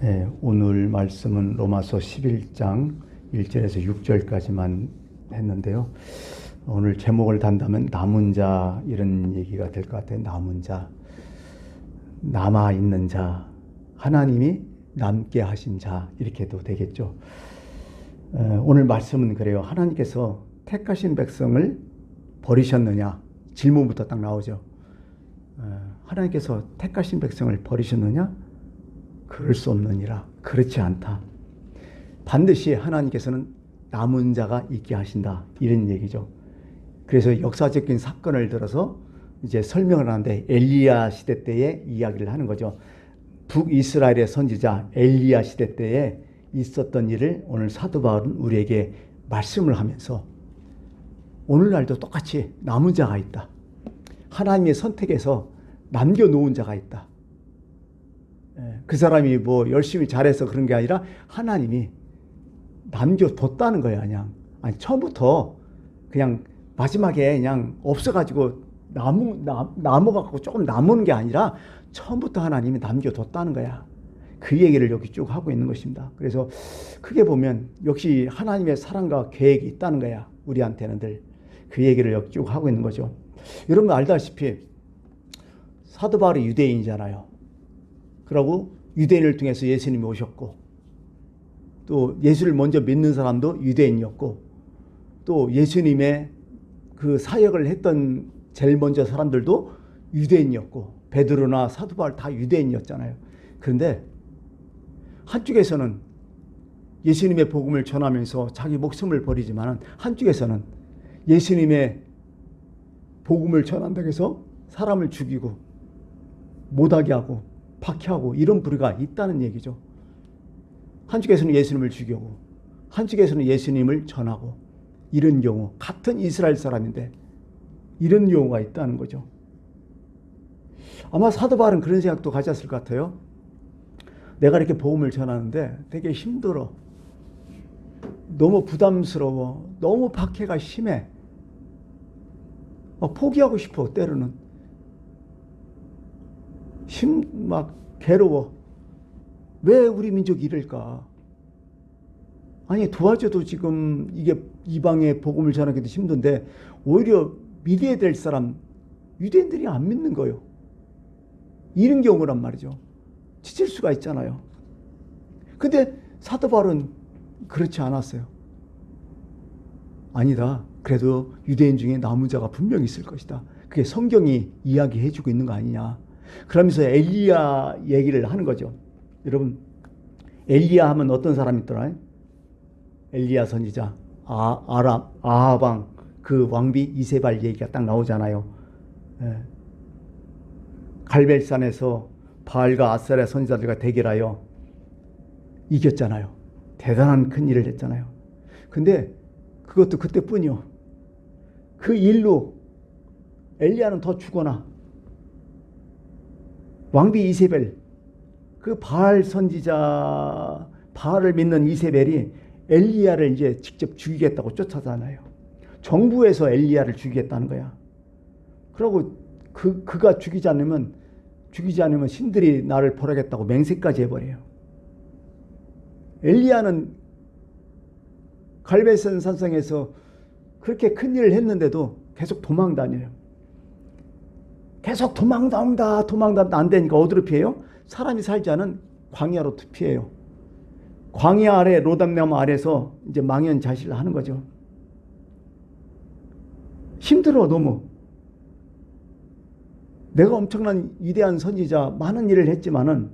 네, 오늘 말씀은 로마서 11장 1절에서 6절까지만 했는데요. 오늘 제목을 단다면 남은 자, 이런 얘기가 될 것 같아요. 남은 자, 남아있는 자, 하나님이 남게 하신 자, 이렇게도 되겠죠. 오늘 말씀은 그래요. 하나님께서 택하신 백성을 버리셨느냐? 질문부터 딱 나오죠. 하나님께서 택하신 백성을 버리셨느냐? 그럴 수 없느니라. 그렇지 않다. 반드시 하나님께서는 남은 자가 있게 하신다. 이런 얘기죠. 그래서 역사적인 사건을 들어서 이제 설명을 하는데 엘리야 시대 때의 이야기를 하는 거죠. 북이스라엘의 선지자 엘리야 시대 때에 있었던 일을 오늘 사도 바울은 우리에게 말씀을 하면서 오늘날도 똑같이 남은 자가 있다. 하나님의 선택에서 남겨놓은 자가 있다. 그 사람이 뭐 열심히 잘해서 그런 게 아니라 하나님이 남겨뒀다는 거야. 그냥 아니 처음부터 그냥 마지막에 그냥 없어가지고 남아갖고 조금 남은 게 아니라 처음부터 하나님이 남겨뒀다는 거야. 그 얘기를 여기 쭉 하고 있는 것입니다. 그래서 크게 보면 역시 하나님의 사랑과 계획이 있다는 거야. 우리한테는 늘 그 얘기를 여기 쭉 하고 있는 거죠. 여러분 알다시피 사도 바울이 유대인이잖아요. 그러고 유대인을 통해서 예수님이 오셨고, 또 예수를 먼저 믿는 사람도 유대인이었고, 또 예수님의 그 사역을 했던 제일 먼저 사람들도 유대인이었고, 베드로나 사도 바울 다 유대인이었잖아요. 그런데 한쪽에서는 예수님의 복음을 전하면서 자기 목숨을 버리지만 한쪽에서는 예수님의 복음을 전한다고 해서 사람을 죽이고 못하게 하고 박해하고 이런 부류가 있다는 얘기죠. 한쪽에서는 예수님을 죽이고 한쪽에서는 예수님을 전하고 이런 경우, 같은 이스라엘 사람인데 이런 경우가 있다는 거죠. 아마 사도 바울은 그런 생각도 가졌을 것 같아요. 내가 이렇게 복음을 전하는데 되게 힘들어. 너무 부담스러워. 너무 박해가 심해. 포기하고 싶어. 때로는 막 괴로워. 왜 우리 민족이 이럴까? 아니 도와줘도 지금 이게 이방의 복음을 전하기도 힘든데 오히려 믿어야 될 사람 유대인들이 안 믿는 거예요. 이런 경우란 말이죠. 지칠 수가 있잖아요. 근데 사도 바울은 그렇지 않았어요. 아니다. 그래도 유대인 중에 남은 자가 분명히 있을 것이다. 그게 성경이 이야기해주고 있는 거 아니냐. 그러면서 엘리야 얘기를 하는 거죠. 여러분 엘리야 하면 어떤 사람이 있더라? 엘리야 선지자, 아합 왕 그 왕비 이세발 얘기가 딱 나오잖아요. 갈멜산에서 바알과 아세라 선지자들과 대결하여 이겼잖아요. 대단한 큰 일을 했잖아요. 근데 그것도 그때뿐이요. 그 일로 엘리야는 더 죽어나. 왕비 이세벨, 그 바알 선지자, 바알을 믿는 이세벨이 엘리야를 이제 직접 죽이겠다고 쫓아다녀요. 정부에서 엘리야를 죽이겠다는 거야. 그러고 그가 죽이지 않으면 신들이 나를 벌하겠다고 맹세까지 해버려요. 엘리야는 갈멜산 산성에서 그렇게 큰 일을 했는데도 계속 도망 다녀요. 계속 도망다온다 안 되니까 어디로 피해요? 사람이 살지 않은 광야로 피해요. 광야 아래 로담나무 아래서 이제 망연자실을 하는 거죠. 힘들어 너무. 내가 엄청난 위대한 선지자, 많은 일을 했지만은,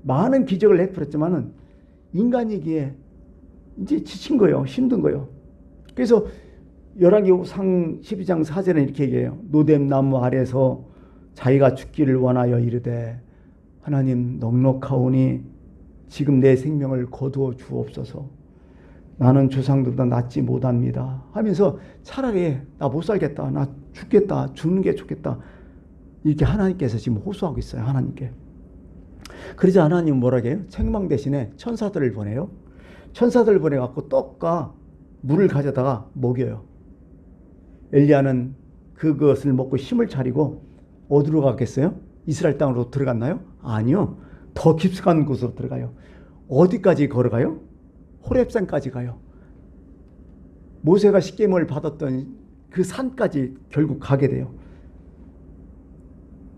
많은 기적을 베풀었지만은 인간이기에 이제 지친 거예요. 힘든 거예요. 그래서 열왕기상 12장 4절에 이렇게 얘기해요. 노뎀나무 아래서 자기가 죽기를 원하여 이르되 하나님 넉넉하오니 지금 내 생명을 거두어 주옵소서. 나는 조상들보다 낫지 못합니다. 하면서 차라리 나 못 살겠다. 나 죽겠다. 죽는 게 좋겠다. 이렇게 하나님께서 지금 호소하고 있어요. 하나님께. 그러자 하나님은 뭐라고 해요? 책망 대신에 천사들을 보내요. 천사들을 보내갖고 떡과 물을 가져다가 먹여요. 엘리야는 그것을 먹고 힘을 차리고 어디로 갔겠어요? 이스라엘 땅으로 들어갔나요? 아니요. 더 깊숙한 곳으로 들어가요. 어디까지 걸어가요? 호렙산까지 가요. 모세가 십계명을 받았던 그 산까지 결국 가게 돼요.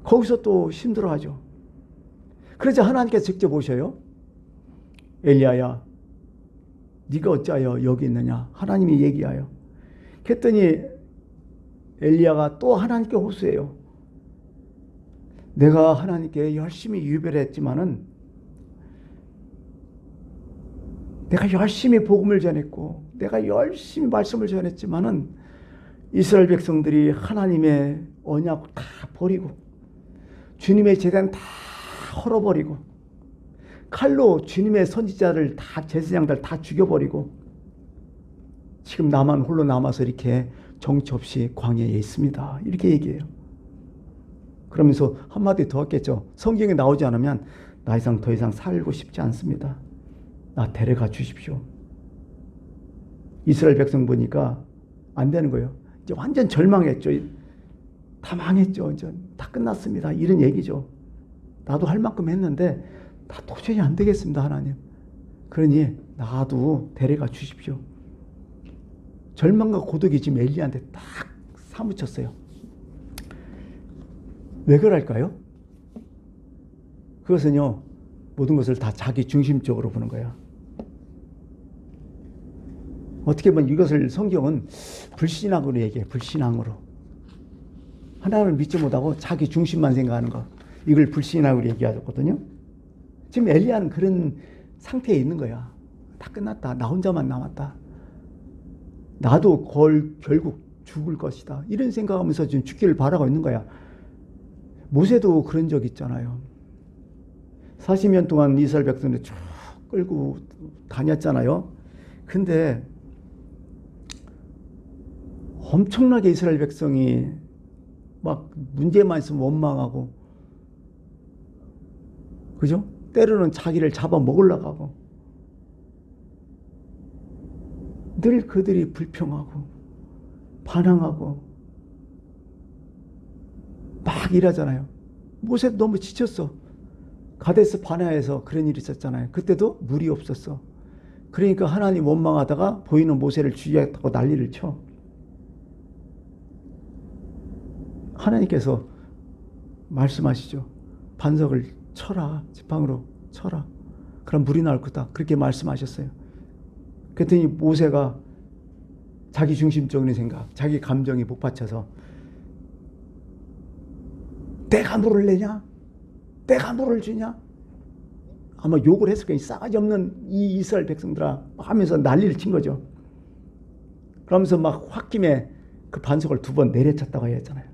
거기서 또 힘들어하죠. 그러자 하나님께서 직접 오셔요. 엘리야야, 네가 어찌하여 여기 있느냐? 하나님이 얘기하여. 그랬더니 엘리야가 또 하나님께 호소해요. 내가 하나님께 열심히 유배를 했지만은, 내가 열심히 복음을 전했고 내가 열심히 말씀을 전했지만은 이스라엘 백성들이 하나님의 언약을 다 버리고 주님의 제단 다 헐어버리고 칼로 주님의 선지자를 다, 제사장들 다 죽여버리고 지금 나만 홀로 남아서 이렇게 정처 없이 광야에 있습니다. 이렇게 얘기해요. 그러면서 한마디 더 했겠죠. 성경에 나오지 않으면 나 이상 더 이상 살고 싶지 않습니다. 나 데려가 주십시오. 이스라엘 백성 보니까 안 되는 거예요. 이제 완전 절망했죠. 다 망했죠. 이제 다 끝났습니다. 이런 얘기죠. 나도 할 만큼 했는데 다 도저히 안 되겠습니다, 하나님. 그러니 나도 데려가 주십시오. 절망과 고독이 지금 엘리야한테 딱 사무쳤어요. 왜 그럴까요? 그것은요, 모든 것을 다 자기 중심적으로 보는 거야. 어떻게 보면 이것을 성경은 불신앙으로 얘기해. 불신앙으로. 하나님을 믿지 못하고 자기 중심만 생각하는 거. 이걸 불신앙으로 얘기하거든요. 지금 엘리야는 그런 상태에 있는 거야. 다 끝났다. 나 혼자만 남았다. 나도 결국 죽을 것이다. 이런 생각하면서 지금 죽기를 바라고 있는 거야. 모세도 그런 적 있잖아요. 40년 동안 이스라엘 백성들 쭉 끌고 다녔잖아요. 근데 엄청나게 이스라엘 백성이 막 문제만 있으면 원망하고, 그죠? 때로는 자기를 잡아먹으려고 하고, 늘 그들이 불평하고 반항하고 막 일하잖아요. 모세도 너무 지쳤어. 가데스 바네아에서 그런 일이 있었잖아요. 그때도 물이 없었어. 그러니까 하나님 원망하다가 보이는 모세를 죽이겠다고 난리를 쳐. 하나님께서 말씀하시죠. 반석을 쳐라. 지팡이로 쳐라. 그럼 물이 나올 거다. 그렇게 말씀하셨어요. 그랬더니 모세가 자기 중심적인 생각, 자기 감정이 복받쳐서 내가 물을 내냐? 내가 물을 주냐? 아마 욕을 했을 거예요. 싸가지 없는 이 이스라엘 백성들아 하면서 난리를 친 거죠. 그러면서 막 홧김에 그 반석을 2번 내려쳤다고 했잖아요.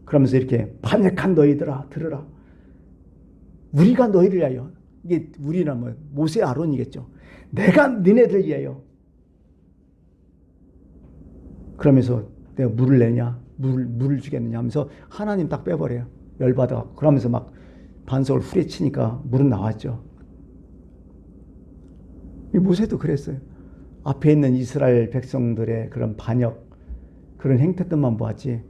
그러면서 이렇게 반역한 너희들아 들으라. 우리가 너희를 위하여, 이게 우리나 뭐 모세 아론이겠죠. 내가 너네들 위하여. 그러면서 내가 물을 내냐? 물을 주겠느냐 하면서 하나님 딱 빼버려요. 열받아. 그러면서 막 반석을 후려치니까 물은 나왔죠. 이 모세도 그랬어요. 앞에 있는 이스라엘 백성들의 그런 반역, 그런 행태들만 보았지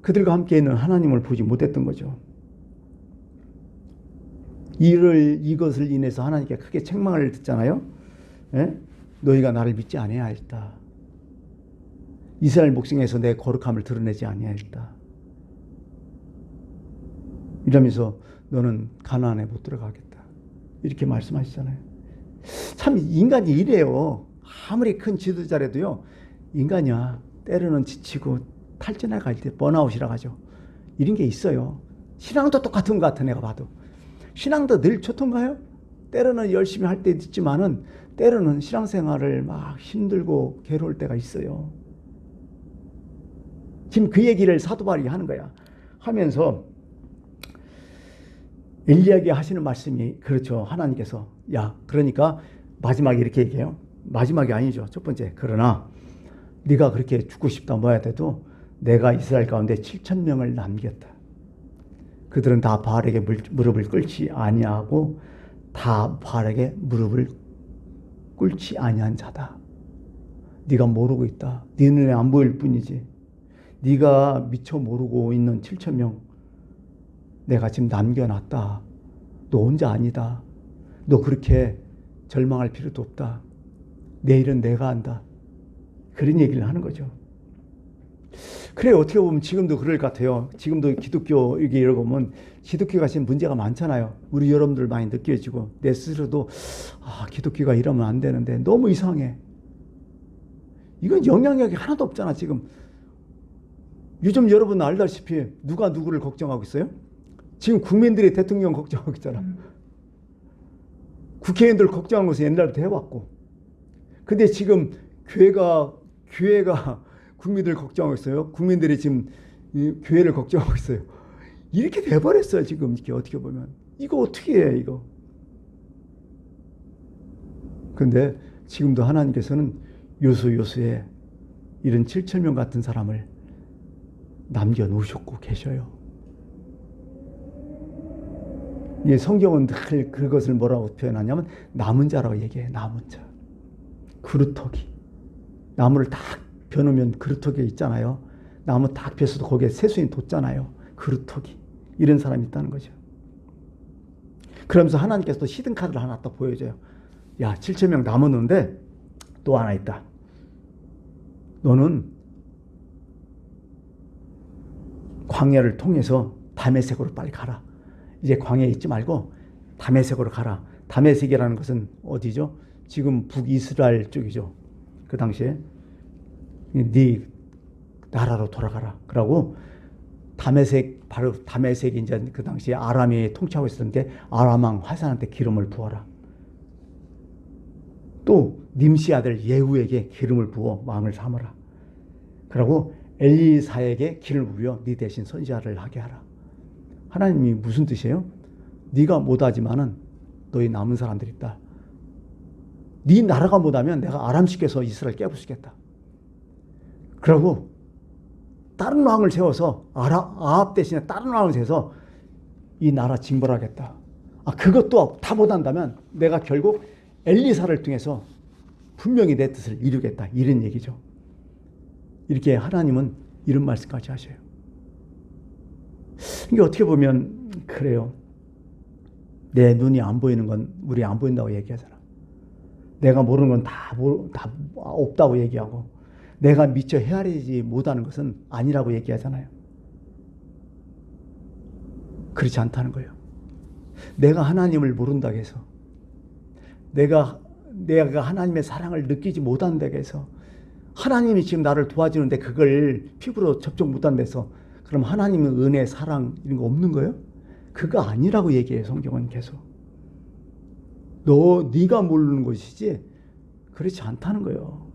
그들과 함께 있는 하나님을 보지 못했던 거죠. 이것을 인해서 하나님께 크게 책망을 듣잖아요. 예? 너희가 나를 믿지 아니하였다. 이스라엘 목성에서 내 거룩함을 드러내지 아니하였다. 이러면서 너는 가나안에 못 들어가겠다. 이렇게 말씀하시잖아요. 참 인간이 이래요. 아무리 큰 지도자라도요. 인간이야. 때로는 지치고 탈진해 갈 때 번아웃이라고 하죠. 이런 게 있어요. 신앙도 똑같은 것 같아 내가 봐도. 신앙도 늘 좋던가요? 때로는 열심히 할 때도 있지만은 때로는 신앙생활을 막 힘들고 괴로울 때가 있어요. 지금 그 얘기를 사도 바울이 하는 거야. 하면서 엘리야에게 하시는 말씀이 그렇죠. 하나님께서 야 그러니까 마지막에 이렇게 얘기해요. 마지막이 아니죠. 첫 번째. 그러나 네가 그렇게 죽고 싶다 뭐야 돼도 내가 이스라엘 가운데 7,000명을 남겼다. 그들은 다 바알에게 무릎을 꿇지 아니하고 다 바알에게 무릎을 꿇지 아니한 자다. 네가 모르고 있다. 네 눈에 안 보일 뿐이지. 네가 미처 모르고 있는 7,000명 내가 지금 남겨놨다. 너 혼자 아니다. 너 그렇게 절망할 필요도 없다. 내일은 내가 한다. 그런 얘기를 하는 거죠. 그래, 어떻게 보면 지금도 그럴 것 같아요. 지금도 기독교 이러고 보면 기독교가 지금 문제가 많잖아요. 우리 여러분들 많이 느껴지고 내 스스로도 기독교가 이러면 안 되는데 너무 이상해. 이건 영향력이 하나도 없잖아. 지금 요즘 여러분 알다시피 누가 누구를 걱정하고 있어요? 지금 국민들이 대통령 걱정하고 있잖아. 국회의원들 걱정한 것은 옛날부터 해왔고. 근데 지금 교회가 국민들 걱정하고 있어요. 국민들이 지금 교회를 걱정하고 있어요. 이렇게 돼버렸어요. 지금 이렇게 어떻게 보면. 이거 어떻게 해, 이거. 근데 지금도 하나님께서는 요수에 이런 7,000명 같은 사람을 남겨놓으셨고 계셔요. 이 성경은 늘 그것을 뭐라고 표현하냐면 남은 자라고 얘기해. 남은 자. 그루터기. 나무를 딱 벼놓으면 그루터기 있잖아요. 나무 딱 벼서도 거기에 새순이 돋잖아요. 그루터기. 이런 사람이 있다는 거죠. 그러면서 하나님께서 또 히든카드를 하나 딱 보여줘요. 야, 7,000명 남았는데 또 하나 있다. 너는 광야를 통해서 다메섹으로 빨리 가라. 이제 광야에 있지 말고 다메섹으로 가라. 다메섹이라는 것은 어디죠? 지금 북이스라엘 쪽이죠. 그 당시에 네 나라로 돌아가라. 그러고 다메섹, 바로 다메섹이 이제 그 당시에 아람이 통치하고 있었는데 아람 왕 화산한테 기름을 부어라. 또 님시 아들 예후에게 기름을 부어 왕을 삼으라. 그러고 엘리사에게 기름을 부여 네 대신 선지자를 하게 하라. 하나님이 무슨 뜻이에요? 네가 못하지만은 너희 남은 사람들이 있다. 네 나라가 못하면 내가 아람시켜서 이스라엘 깨부수겠다. 그러고 다른 왕을 세워서 아합 대신에 다른 왕을 세워서 이 나라 징벌하겠다. 그것도 다 못한다면 내가 결국 엘리사를 통해서 분명히 내 뜻을 이루겠다. 이런 얘기죠. 이렇게 하나님은 이런 말씀까지 하셔요. 이게 어떻게 보면 그래요. 내 눈이 안 보이는 건 우리 안 보인다고 얘기하잖아. 내가 모르는 건 다 없다고 얘기하고 내가 미처 헤아리지 못하는 것은 아니라고 얘기하잖아요. 그렇지 않다는 거예요. 내가 하나님을 모른다고 해서 내가 하나님의 사랑을 느끼지 못한다고 해서 하나님이 지금 나를 도와주는데 그걸 피부로 접촉 못한다고 해서 그럼 하나님의 은혜, 사랑 이런 거 없는 거예요? 그거 아니라고 얘기해요. 성경은 계속. 네가 모르는 것이지 그렇지 않다는 거예요.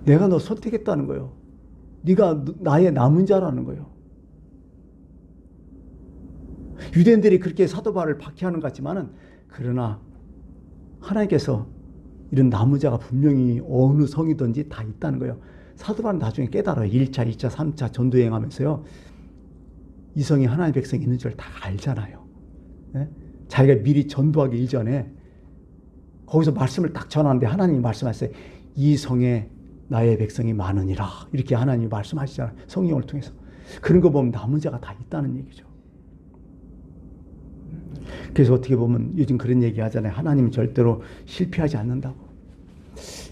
내가 너 선택했다는 거예요. 네가 나의 남은 자라는 거예요. 유대인들이 그렇게 사도 바울을 박해하는 것 같지만은 그러나 하나님께서 이런 남은 자가 분명히 어느 성이든지 다 있다는 거예요. 사도 바울은 나중에 깨달아요. 1차, 2차, 3차 전도 여행하면서요. 이 성이 하나님의 백성이 있는 줄 다 알잖아요. 네? 자기가 미리 전도하기 이전에 거기서 말씀을 딱 전하는데 하나님이 말씀하셨어요. 이 성에 나의 백성이 많으니라. 이렇게 하나님이 말씀하시잖아요. 성령을 통해서. 그런 거 보면 남은 자가 다 있다는 얘기죠. 그래서 어떻게 보면 요즘 그런 얘기 하잖아요. 하나님은 절대로 실패하지 않는다고.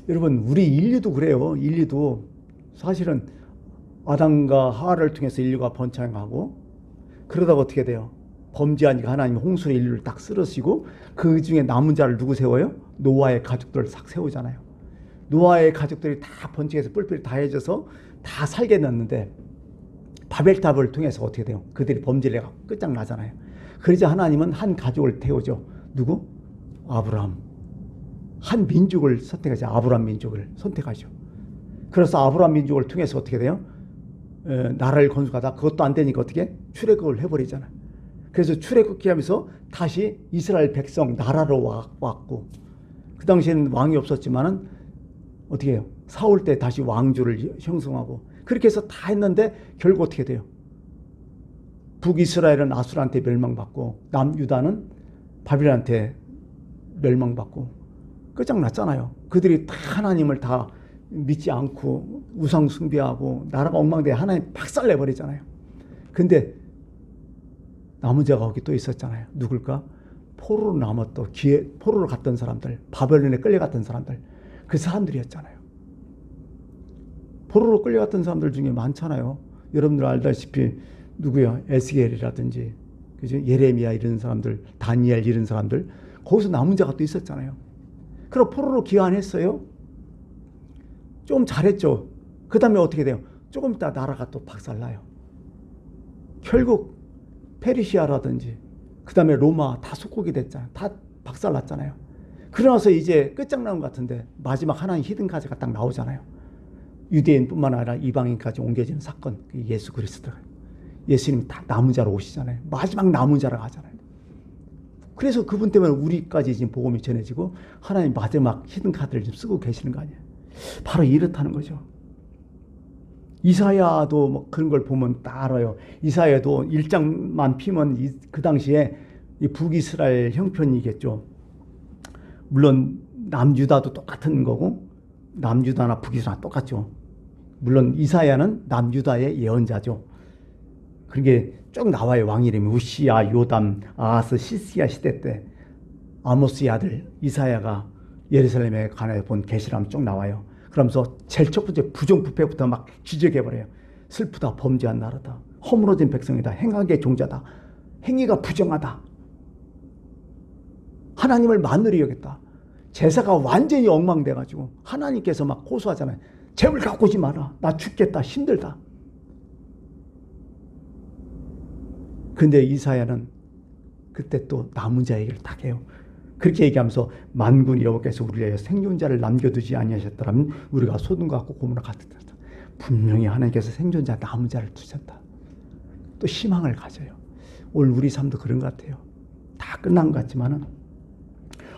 여러분, 우리 인류도 그래요. 인류도 사실은 아담과 하와를 통해서 인류가 번창하고 그러다가 어떻게 돼요? 범죄하니까 하나님이 홍수로 인류를 딱 쓰러지고 그 중에 남은 자를 누구 세워요? 노아의 가족들을 싹 세우잖아요. 노아의 가족들이 다 번창해서 뿔뿔이 다 해져서 다 살게 됐는데 바벨탑을 통해서 어떻게 돼요? 그들이 범죄를 해서 끝장나잖아요. 그러자 하나님은 한 가족을 태우죠. 누구? 아브라함. 한 민족을 선택하죠. 아브라함 민족을 선택하죠. 그래서 아브라함 민족을 통해서 어떻게 돼요? 나라를 건축하다 그것도 안 되니까 어떻게? 출애굽을 해버리잖아요. 그래서 출애굽기 하면서 다시 이스라엘 백성 나라로 왔고 그 당시에는 왕이 없었지만은 어떻게 해요? 사울 때 다시 왕조를 형성하고 그렇게 해서 다 했는데 결국 어떻게 돼요? 북이스라엘은 아수르한테 멸망받고 남유다는 바빌론한테 멸망받고 끝장났잖아요. 그들이 다 하나님을 다 믿지 않고 우상 숭배하고 나라가 엉망돼 하나님 박살내버리잖아요. 근데 남은 자가 거기 또 있었잖아요. 누굴까? 포로로 남았던 포로로 갔던 사람들, 바벨론에 끌려갔던 사람들, 그 사람들이었잖아요. 포로로 끌려갔던 사람들 중에 많잖아요. 여러분들 알다시피 누구야? 에스겔이라든지, 그죠? 예레미야 이런 사람들, 다니엘 이런 사람들, 거기서 남은 자가 또 있었잖아요. 그럼 포로로 귀환했어요. 좀 잘했죠. 그 다음에 어떻게 돼요? 조금 있다 나라가 또 박살나요. 결국 페르시아라든지 그 다음에 로마 다 속국이 됐잖아요. 다 박살났잖아요. 그러나서 이제 끝장난 것 같은데 마지막 하나의 히든카드가 딱 나오잖아요. 유대인뿐만 아니라 이방인까지 옮겨지는 사건, 예수 그리스도. 예수님이 다 남은 자로 오시잖아요. 마지막 남은 자로 가잖아요. 그래서 그분 때문에 우리까지 지금 복음이 전해지고 하나님 마지막 히든카드를 지금 쓰고 계시는 거 아니에요. 바로 이렇다는 거죠. 이사야도 뭐 그런 걸 보면 다 알아요. 이사야도 1장만 피면 그 당시에 이 북이스라엘 형편이겠죠. 물론 남유다도 똑같은 거고 남유다나 북이스라엘 똑같죠. 물론 이사야는 남유다의 예언자죠. 그게 쭉 나와요. 왕 이름이 우시야, 요담, 아하스, 시스야 시대 때 아모스의 아들 이사야가 예루살렘에 관해 본 계시라면 쭉 나와요. 그러면서 제일 첫 번째 부정부패부터 막 지적해버려요. 슬프다, 범죄한 나라다, 허물어진 백성이다, 행악의 종자다, 행위가 부정하다, 하나님을 만으로 여겼다. 제사가 완전히 엉망돼가지고 하나님께서 막 고소하잖아요. 재물 갖고 오지 마라, 나 죽겠다, 힘들다. 근데 이사야는 그때 또 남은 자 얘기를 딱 해요. 그렇게 얘기하면서 만군 여호와께서 우리를 위하여 생존자를 남겨두지 아니하셨더라면 우리가 소돔과 같고 고모라 같았다. 분명히 하나님께서 생존자 남은 자를 두셨다. 또 희망을 가져요. 오늘 우리 삶도 그런 것 같아요. 다 끝난 것 같지만은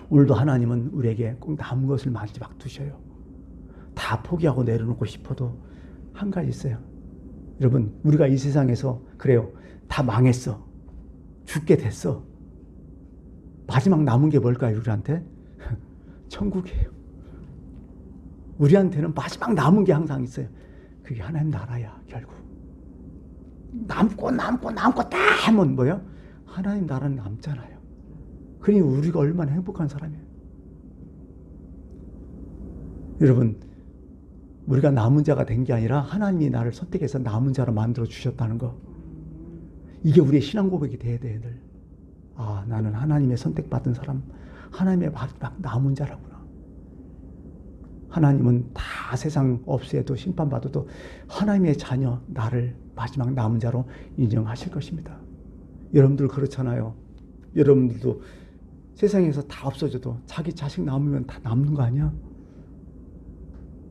오늘도 하나님은 우리에게 꼭 남은 것을 마지막 두셔요. 다 포기하고 내려놓고 싶어도 한 가지 있어요. 여러분, 우리가 이 세상에서 그래요. 다 망했어. 죽게 됐어. 마지막 남은 게 뭘까요, 우리한테? 천국이에요. 우리한테는 마지막 남은 게 항상 있어요. 그게 하나님 나라야, 결국. 남고 다 하면 뭐예요? 하나님 나라는 남잖아요. 그러니 우리가 얼마나 행복한 사람이에요. 여러분, 우리가 남은 자가 된 게 아니라 하나님이 나를 선택해서 남은 자로 만들어 주셨다는 거. 이게 우리의 신앙 고백이 돼야 돼요, 늘. 아, 나는 하나님의 선택받은 사람, 하나님의 마지막 남은 자라구나. 하나님은 다 세상 없애도 심판받아도 하나님의 자녀, 나를 마지막 남은 자로 인정하실 것입니다. 여러분들 그렇잖아요. 여러분들도 세상에서 다 없어져도 자기 자식 남으면 다 남는 거 아니야?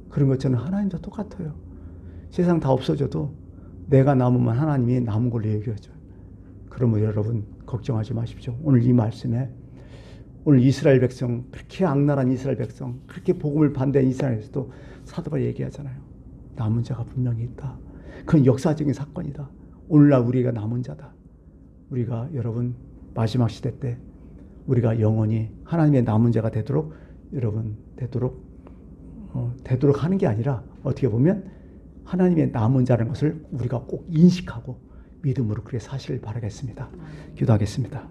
그런 것처럼 하나님도 똑같아요. 세상 다 없어져도 내가 남으면 하나님이 남은 걸로 여겨져요. 그러면 여러분 걱정하지 마십시오. 오늘 이 말씀에 오늘 이스라엘 백성, 그렇게 악랄한 이스라엘 백성, 그렇게 복음을 반대한 이스라엘에서도 사도 바울이 얘기하잖아요. 남은 자가 분명히 있다. 그건 역사적인 사건이다. 오늘날 우리가 남은 자다. 우리가 여러분 마지막 시대 때 우리가 영원히 하나님의 남은 자가 되도록 여러분 되도록 하는 게 아니라 어떻게 보면 하나님의 남은 자라는 것을 우리가 꼭 인식하고 믿음으로 그렇게 사시길 바라겠습니다. 기도하겠습니다.